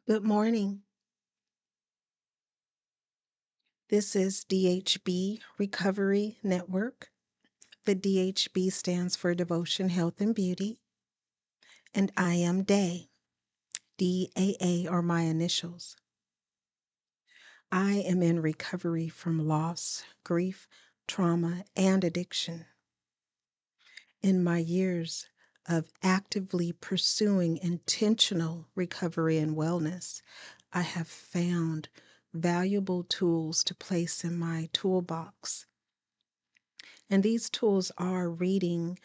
Good morning. This is DHB Recovery Network. The DHB stands for Devotion, Health, and Beauty. And I am Day. DAA are my initials. I am in recovery from loss, grief, trauma, and addiction. In my years of actively pursuing intentional recovery and wellness, I have found valuable tools to place in my toolbox. And these tools are reading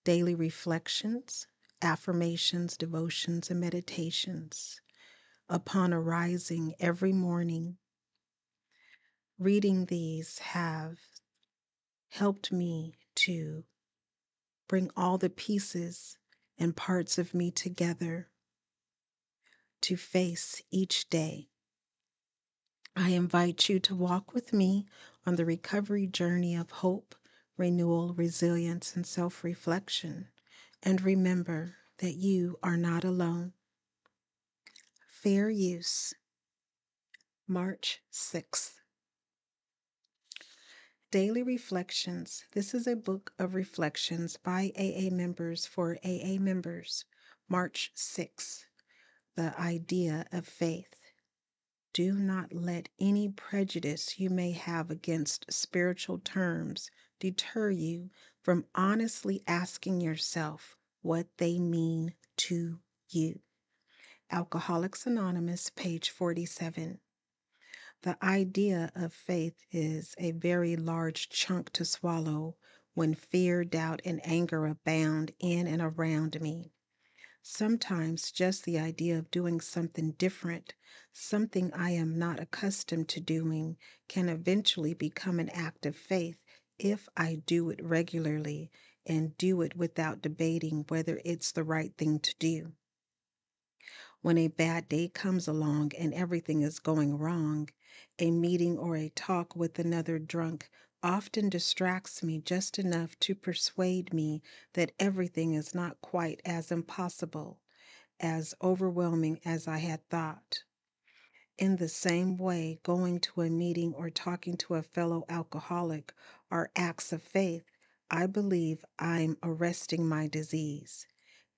daily reflections, affirmations, devotions, and meditations upon arising every morning. Reading these have helped me to bring all the pieces and parts of me together to face each day. I invite you to walk with me on the recovery journey of hope, renewal, resilience, and self reflection. And remember that you are not alone. Fair Use, March 6th. Daily Reflections. This is a book of reflections by AA members for AA members. March 6th. The idea of faith. Do not let any prejudice you may have against spiritual terms deter you from honestly asking yourself what they mean to you. Alcoholics Anonymous, page 47. The idea of faith is a very large chunk to swallow when fear, doubt, and anger abound in and around me. Sometimes just the idea of doing something different, something I am not accustomed to doing, can eventually become an act of faith if I do it regularly and do it without debating whether it's the right thing to do. When a bad day comes along and everything is going wrong, a meeting or a talk with another drunk often distracts me just enough to persuade me that everything is not quite as impossible, as overwhelming as I had thought. In the same way, going to a meeting or talking to a fellow alcoholic are acts of faith. I believe I'm arresting my disease.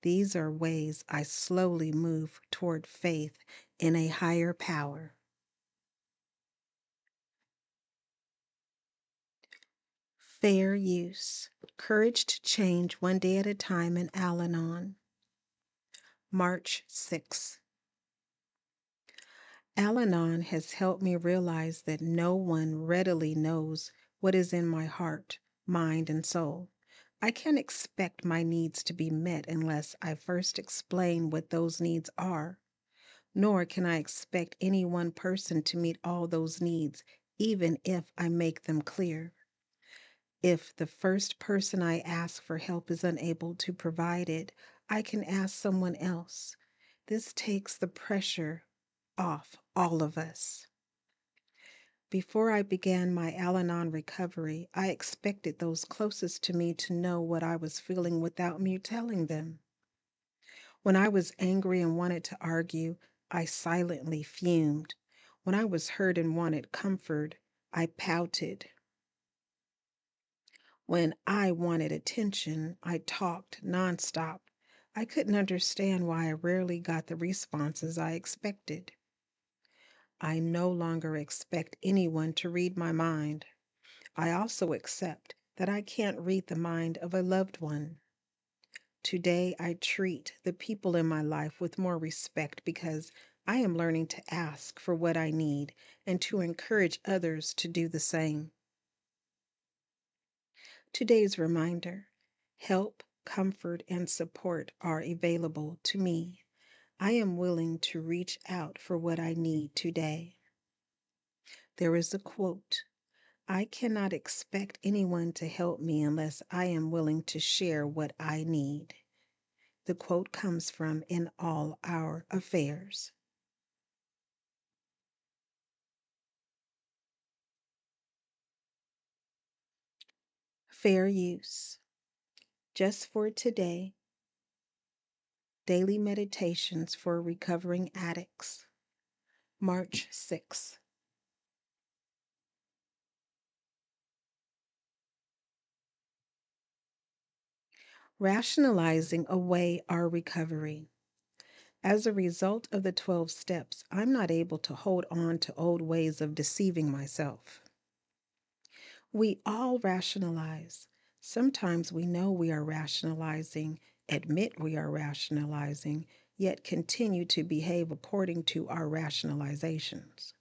These are ways I slowly move toward faith in a higher power. Fair Use. Courage to Change One Day at a Time in Al Anon. March 6th. Al Anon has helped me realize that no one readily knows what is in my heart, mind, and soul. I can't expect my needs to be met unless I first explain what those needs are. Nor can I expect any one person to meet all those needs, even if I make them clear. If the first person I ask for help is unable to provide it, I can ask someone else. This takes the pressure off all of us. Before I began my Al Anon recovery, I expected those closest to me to know what I was feeling without me telling them. When I was angry and wanted to argue, I silently fumed. When I was hurt and wanted comfort, I pouted. When I wanted attention, I talked nonstop. I couldn't understand why I rarely got the responses I expected. I no longer expect anyone to read my mind. I also accept that I can't read the mind of a loved one. Today, I treat the people in my life with more respect because I am learning to ask for what I need and to encourage others to do the same. Today's reminder: help, comfort, and support are available to me. I am willing to reach out for what I need today. There is a quote: I cannot expect anyone to help me unless I am willing to share what I need. The quote comes from In All Our Affairs. Fair Use. Just for today, daily meditations for recovering addicts. March 6th. Rationalizing away our recovery. As a result of the 12 steps, I'm not able to hold on to old ways of deceiving myself. We all rationalize. Sometimes we know we are rationalizing, admit we are rationalizing, yet continue to behave according to our rationalizations.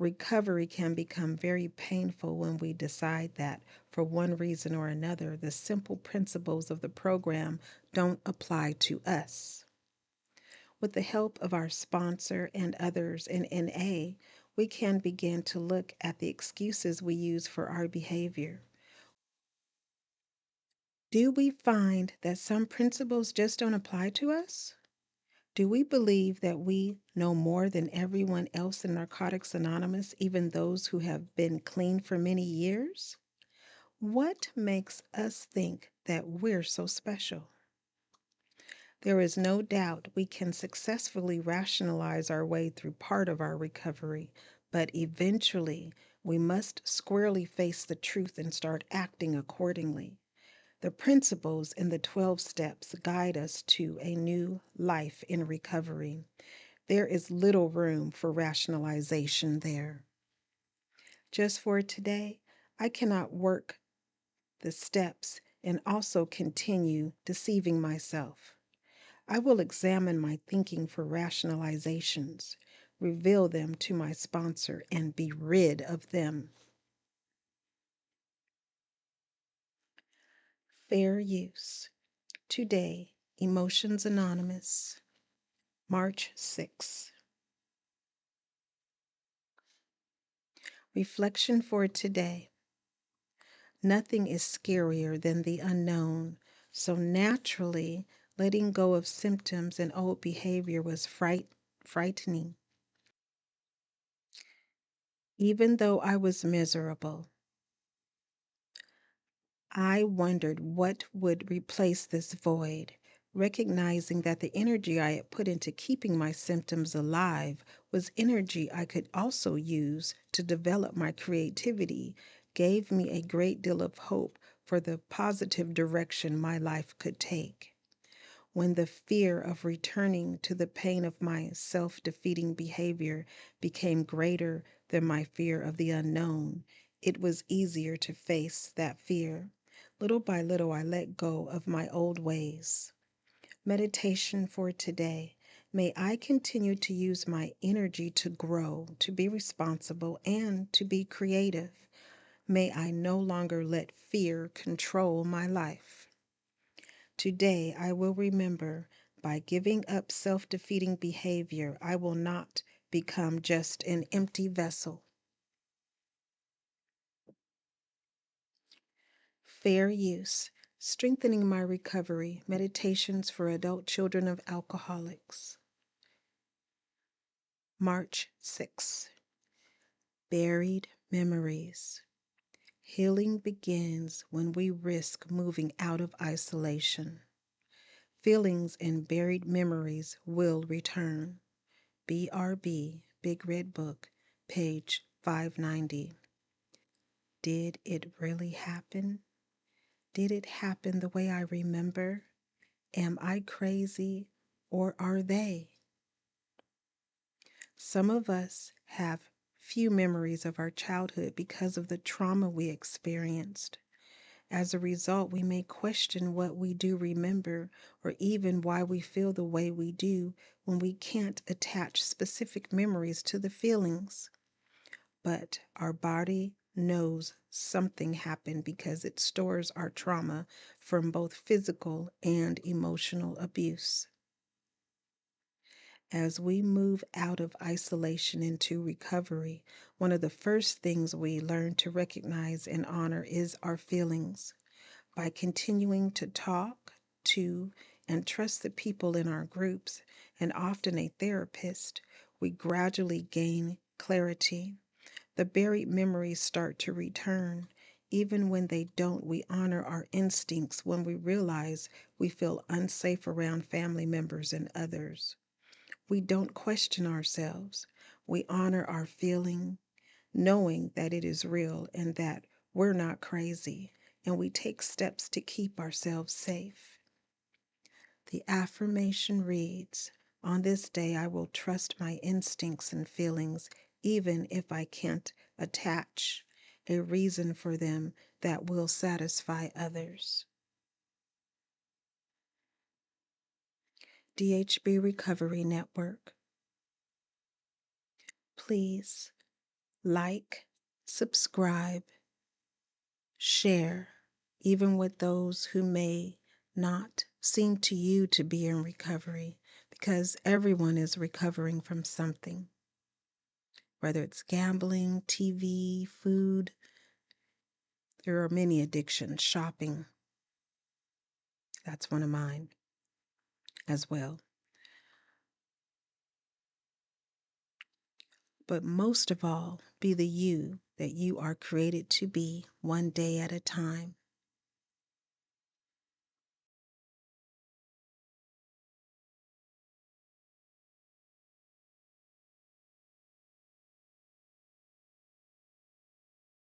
Recovery can become very painful when we decide that, for one reason or another, the simple principles of the program don't apply to us. With the help of our sponsor and others in NA, we can begin to look at the excuses we use for our behavior. Do we find that some principles just don't apply to us? Do we believe that we know more than everyone else in Narcotics Anonymous, even those who have been clean for many years? What makes us think that we're so special? There is no doubt we can successfully rationalize our way through part of our recovery, but eventually we must squarely face the truth and start acting accordingly. The principles in the 12 steps guide us to a new life in recovery. There is little room for rationalization there. Just for today, I cannot work the steps and also continue deceiving myself. I will examine my thinking for rationalizations, reveal them to my sponsor, and be rid of them. Fair use. Today, Emotions Anonymous, March 6. Reflection for today. Nothing is scarier than the unknown, so naturally, letting go of symptoms and old behavior was frightening. Even though I was miserable, I wondered what would replace this void, recognizing that the energy I had put into keeping my symptoms alive was energy I could also use to develop my creativity, gave me a great deal of hope for the positive direction my life could take. When the fear of returning to the pain of my self defeating behavior became greater than my fear of the unknown, it was easier to face that fear. Little by little, I let go of my old ways. Meditation for today. May I continue to use my energy to grow, to be responsible, and to be creative. May I no longer let fear control my life. Today, I will remember, by giving up self-defeating behavior, I will not become just an empty vessel. Fair use. Strengthening my recovery. Meditations for adult children of alcoholics. March 6. Buried memories. Healing begins when we risk moving out of isolation. Feelings and buried memories will return. BRB, Big Red Book, page 590. Did it really happen? Did it happen the way I remember? Am I crazy, or are they? Some of us have few memories of our childhood because of the trauma we experienced. As a result, we may question what we do remember, or even why we feel the way we do when we can't attach specific memories to the feelings. But our body knows something happened because it stores our trauma from both physical and emotional abuse. As we move out of isolation into recovery, one of the first things we learn to recognize and honor is our feelings. By continuing to talk to and trust the people in our groups, and often a therapist, we gradually gain clarity. The buried memories start to return. Even when they don't, we honor our instincts when we realize we feel unsafe around family members and others. We don't question ourselves. We honor our feeling, knowing that it is real and that we're not crazy, and we take steps to keep ourselves safe. The affirmation reads, "On this day, I will trust my instincts and feelings, even if I can't attach a reason for them that will satisfy others." DHB Recovery Network. Please like, subscribe, share, even with those who may not seem to you to be in recovery, because everyone is recovering from something, whether it's gambling, TV, food. There are many addictions. Shopping, that's one of mine as well. But most of all, be the you that you are created to be, one day at a time.